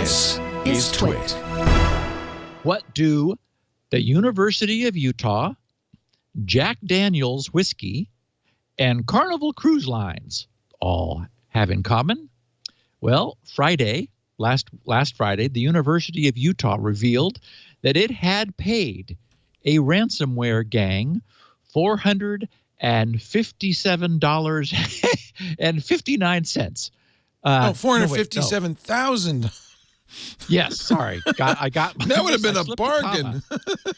This is TWiT. What do the University of Utah, Jack Daniel's Whiskey, and Carnival Cruise Lines all have in common? Well, last Friday, the University of Utah revealed that it had paid a ransomware gang $457.59. $457,000. Yes, sorry. I got that would have been a bargain.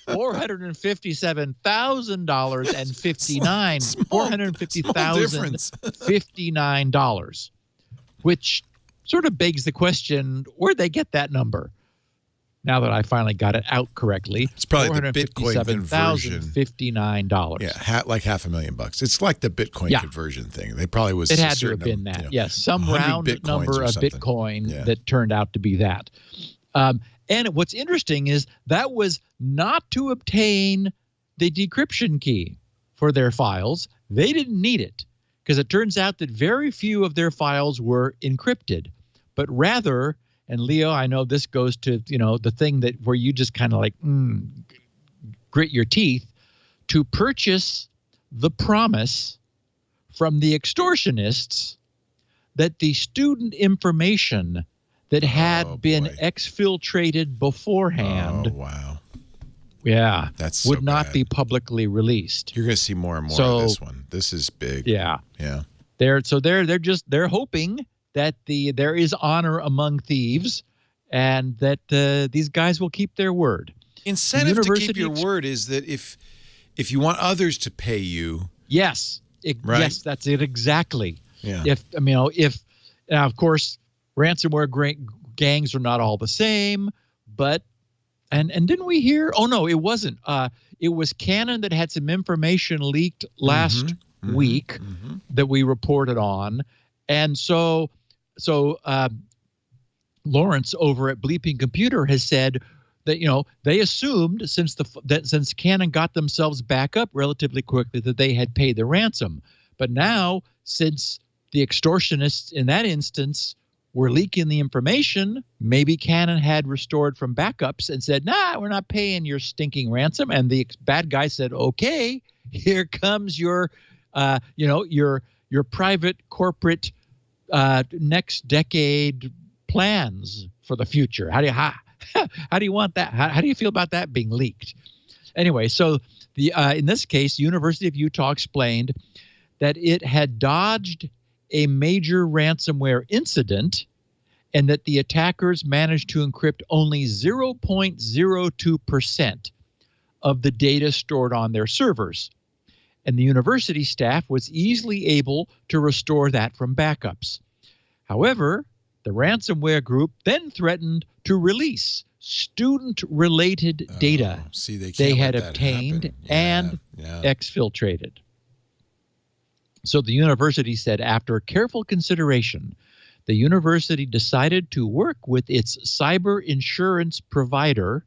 $450,059, which sort of begs the question, where'd they get that number? Now that I finally got it out correctly, it's probably the Bitcoin conversion. $457,059. Yeah, like $500,000. It's like the Bitcoin conversion thing. They probably was. It had to have been that. Yes, some round number of Bitcoin that turned out to be that. And what's interesting is that was not to obtain the decryption key for their files. They didn't need it because it turns out that very few of their files were encrypted, but rather. And Leo, I know this goes to, the thing that where you just kind of like grit your teeth to purchase the promise from the extortionists that the student information that had been exfiltrated beforehand. Oh, wow. Yeah. That's would not be publicly released. You're going to see more and more of this one. This is big. Yeah. Yeah. They're hoping that there is honor among thieves, and that these guys will keep their word. Incentive to keep your word is that if you want others to pay you, yes, yes, that's it exactly. Yeah. If of course ransomware gangs are not all the same, but and didn't we hear? Oh no, it wasn't. It was Canon that had some information leaked last week that we reported on, and so Lawrence over at Bleeping Computer has said that they assumed since Canon got themselves back up relatively quickly that they had paid the ransom, but now since the extortionists in that instance were leaking the information, maybe Canon had restored from backups and said, "Nah, we're not paying your stinking ransom," and the bad guy said, "Okay, here comes your private corporate." Next decade plans for the future. How do you want that? How do you feel about that being leaked? Anyway, so in this case, the University of Utah explained that it had dodged a major ransomware incident and that the attackers managed to encrypt only 0.02% of the data stored on their servers. And the university staff was easily able to restore that from backups. However, the ransomware group then threatened to release student-related data they had obtained and exfiltrated. So the university said after careful consideration, the university decided to work with its cyber insurance provider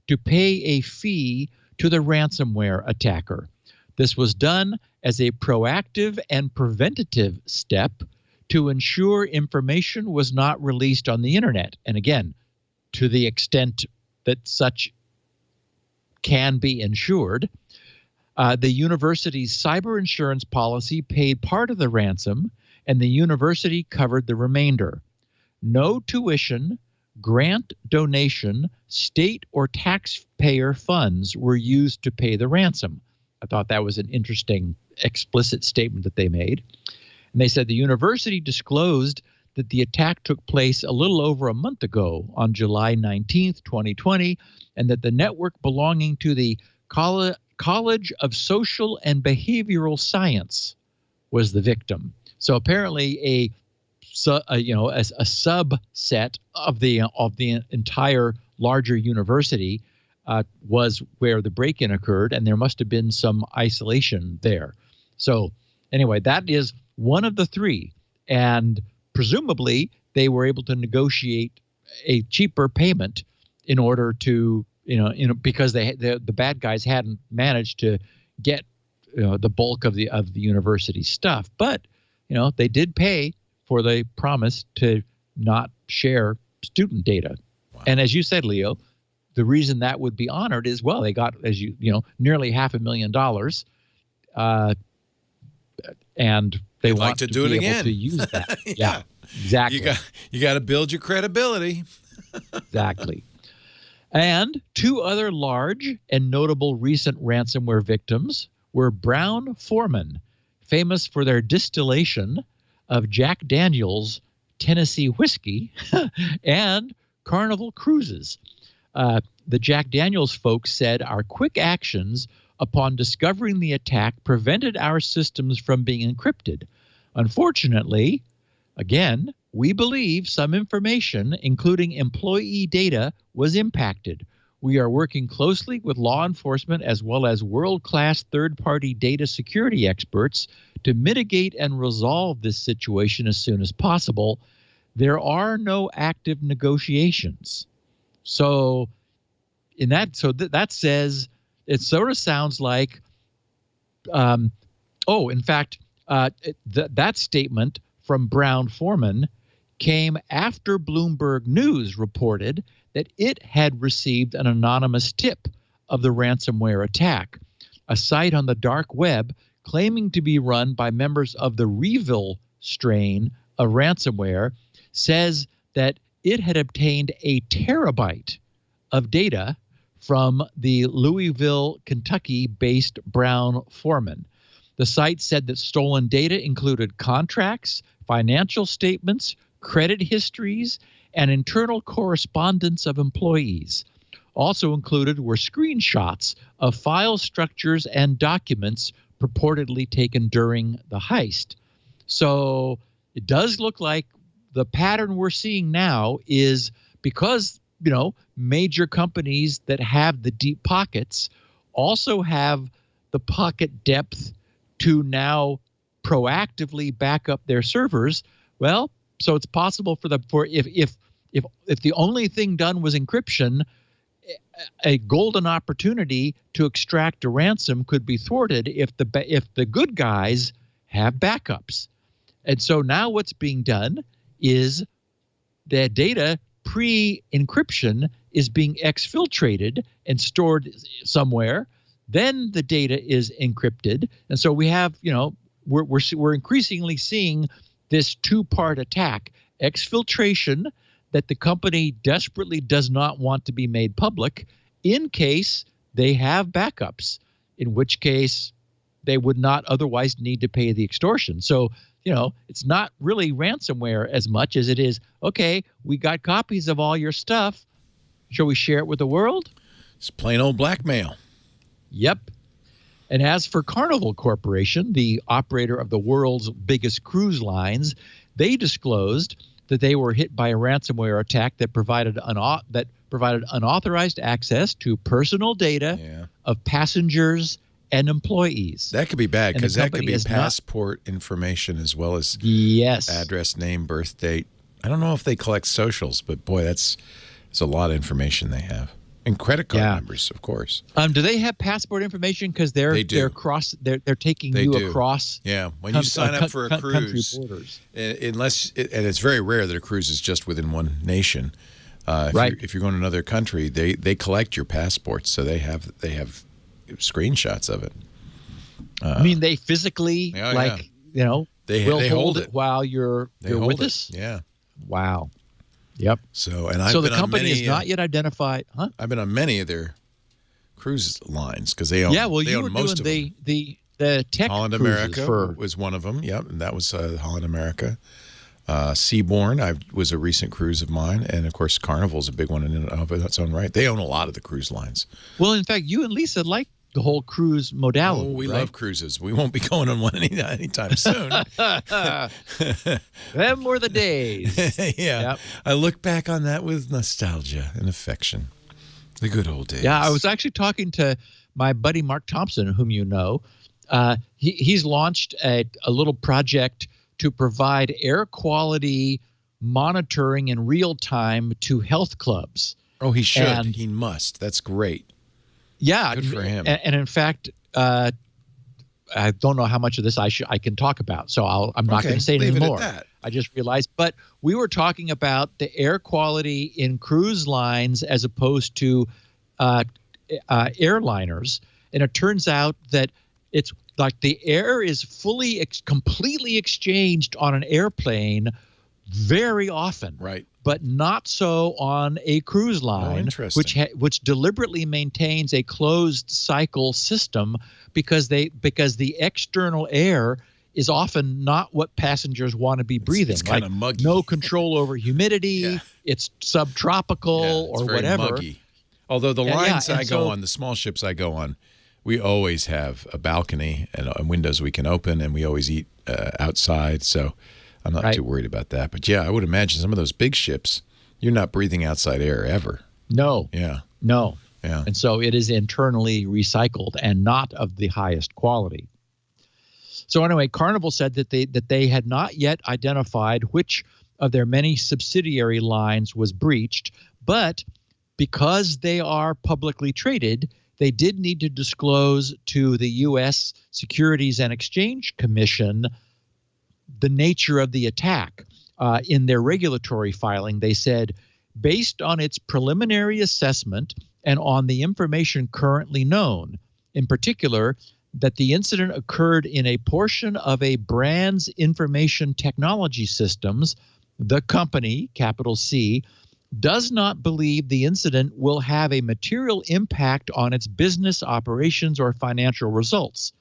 to pay a fee to the ransomware attacker. This was done as a proactive and preventative step to ensure information was not released on the internet. And again, to the extent that such can be insured, the university's cyber insurance policy paid part of the ransom, and the university covered the remainder. No tuition, grant, donation, state or taxpayer funds were used to pay the ransom. I thought that was an interesting explicit statement that they made. And they said the university disclosed that the attack took place a little over a month ago on July 19th, 2020, and that the network belonging to the College of Social and Behavioral Science was the victim. So apparently a subset of the entire larger university was where the break-in occurred, and there must have been some isolation there. So anyway, that is one of the three, and presumably they were able to negotiate a cheaper payment in order to, because the bad guys hadn't managed to get the bulk of the university stuff, but they did pay for the promise to not share student data. Wow. And as you said, Leo, the reason that would be honored is, well, they got, as you know, nearly $500,000, and they want to do it be again. able to use that. Yeah. Exactly. You got to build your credibility. Exactly. And two other large and notable recent ransomware victims were Brown-Forman, famous for their distillation of Jack Daniel's Tennessee whiskey, and Carnival Cruises. The Jack Daniels folks said our quick actions upon discovering the attack prevented our systems from being encrypted. Unfortunately, again, we believe some information, including employee data, was impacted. We are working closely with law enforcement as well as world-class third-party data security experts to mitigate and resolve this situation as soon as possible. There are no active negotiations. So that says, it sort of sounds like, in fact, that statement from Brown-Forman came after Bloomberg News reported that it had received an anonymous tip of the ransomware attack. A site on the dark web claiming to be run by members of the Revil strain of ransomware says that it had obtained a terabyte of data from the Louisville, Kentucky-based Brown-Forman. The site said that stolen data included contracts, financial statements, credit histories, and internal correspondence of employees. Also included were screenshots of file structures and documents purportedly taken during the heist. So it does look like the pattern we're seeing now is because, major companies that have the deep pockets also have the pocket depth to now proactively back up their servers. Well, so it's possible if the only thing done was encryption, a golden opportunity to extract a ransom could be thwarted if the good guys have backups. And so now what's being done is the data pre-encryption is being exfiltrated and stored somewhere. Then the data is encrypted, and so we have, we're increasingly seeing this two-part attack: exfiltration that the company desperately does not want to be made public in case they have backups, in which case they would not otherwise need to pay the extortion. So, it's not really ransomware as much as it is, okay, we got copies of all your stuff. Shall we share it with the world? It's plain old blackmail. Yep. And as for Carnival Corporation, the operator of the world's biggest cruise lines, they disclosed that they were hit by a ransomware attack that provided unauthorized access to personal data of passengers and employees. That could be bad because that could be passport information as well as address, name, birth date. I don't know if they collect socials, but boy, that's a lot of information they have. And credit card numbers, of course. Do they have passport information? Because they're taking you across. Yeah, when you sign up for a cruise, unless and it's very rare that a cruise is just within one nation. If you're going to another country, they collect your passports, so they have screenshots of it. I mean, they physically they hold it while you're with us. Yeah. Wow. Yep. So the company is not yet identified. Huh? I've been on many of their cruise lines because they own. Yeah, well, you were most doing the tech Holland America was one of them. Yep, and that was Holland America. Seabourn was a recent cruise of mine, and of course Carnival's a big one in its own right. They own a lot of the cruise lines. Well, in fact, you and Lisa like the whole cruise modality. Oh, we love cruises. We won't be going on one anytime soon. Them were the days. Yep. I look back on that with nostalgia and affection. The good old days. Yeah, I was actually talking to my buddy Mark Thompson, whom you know. He's launched a little project to provide air quality monitoring in real time to health clubs. Oh, he should. He must. That's great. Yeah, good for him. And in fact, I don't know how much of this I can talk about, so I'm not going to say it anymore. I just realized. But we were talking about the air quality in cruise lines as opposed to airliners. And it turns out that it's like the air is completely exchanged on an airplane very often. Right. But not so on a cruise line, which deliberately maintains a closed cycle system because the external air is often not what passengers want to be breathing. It's kind of muggy. No control over humidity. It's subtropical or very whatever. Muggy. Although the lines I go on, the small ships I go on, we always have a balcony and windows we can open, and we always eat outside. So I'm not too worried about that. But yeah, I would imagine some of those big ships, you're not breathing outside air ever. No. Yeah. No. Yeah. And so it is internally recycled and not of the highest quality. So anyway, Carnival said that they had not yet identified which of their many subsidiary lines was breached, but because they are publicly traded, they did need to disclose to the U.S. Securities and Exchange Commission the nature of the attack. In their regulatory filing, they said, based on its preliminary assessment and on the information currently known, in particular, that the incident occurred in a portion of a brand's information technology systems, the company, capital C, does not believe the incident will have a material impact on its business operations or financial results.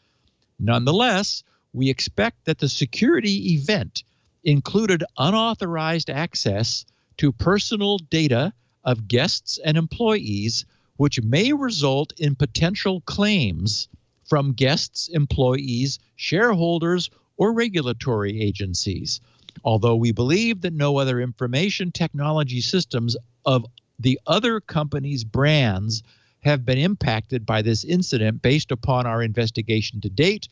Nonetheless, we expect that the security event included unauthorized access to personal data of guests and employees, which may result in potential claims from guests, employees, shareholders, or regulatory agencies. Although we believe that no other information technology systems of the other company's brands have been impacted by this incident based upon our investigation to date,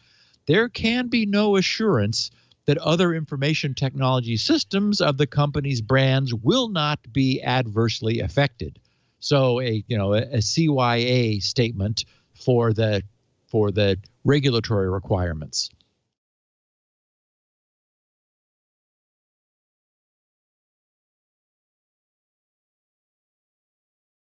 there can be no assurance that other information technology systems of the company's brands will not be adversely affected. So a CYA statement for the regulatory requirements.